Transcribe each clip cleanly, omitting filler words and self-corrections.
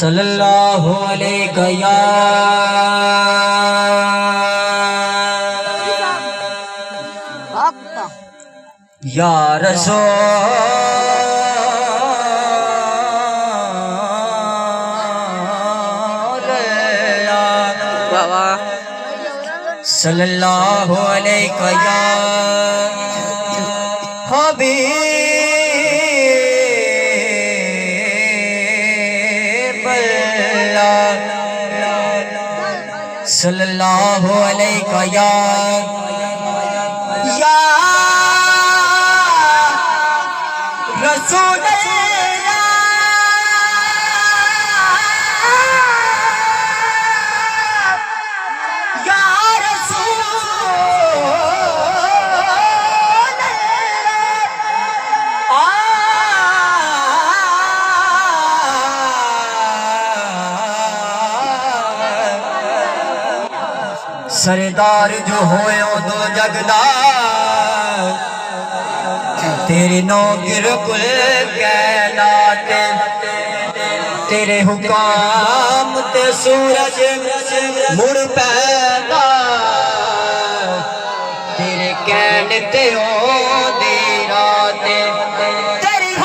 सल्लल्लाहु अलैहि या रसूल अल्लाह सल्लल्लाहु अलैहि या हबीब सल्लल्लाहु अलैहि या रसूल या रसूल सरदार जो होयो दो जगदा तेरे नौकर कुल कैनात तेरे हुकाम ते सूरज मुड़ पैदा तेरे कहन ते ओदी रात तेरी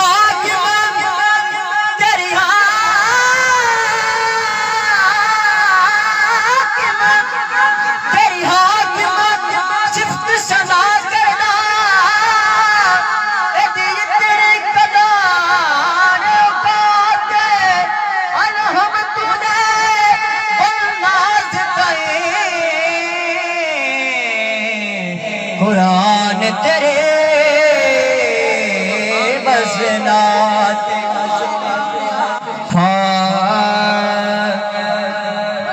कुरान तेरे बसनात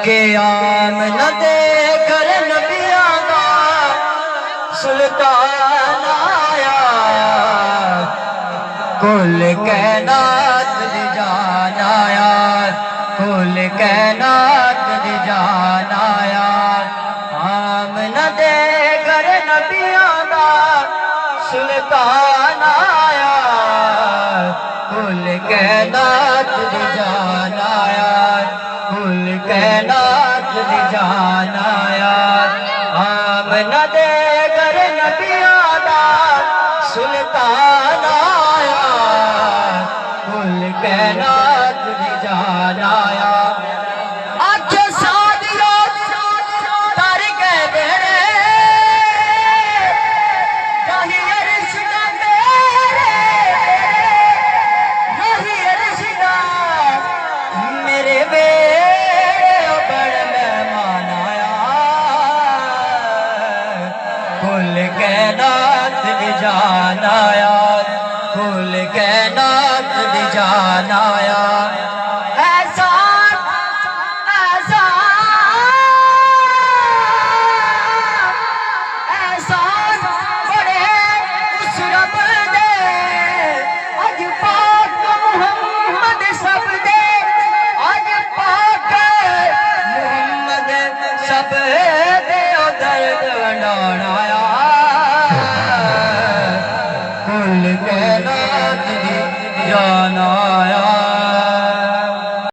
के आम न दे कर नबिया दा सुल्तान आया कुल कैनात दी जान आया कुल कैनात दी जान आया आम न दे कर नबिया दा सुल्तान आया कुल कैनात दी जान आया कुल कैनात दी जान आया आम न दे कर नबिया दा सुल्तान आया कुल कैनात दी जान आया कुल कैनात दी जान आया कुल कैनात दी जान आया एहसान बड़े उस रब दे अज पाक मुहम्मद सब दे अज पाक मुहम्मद सब दे दर्द वंडाना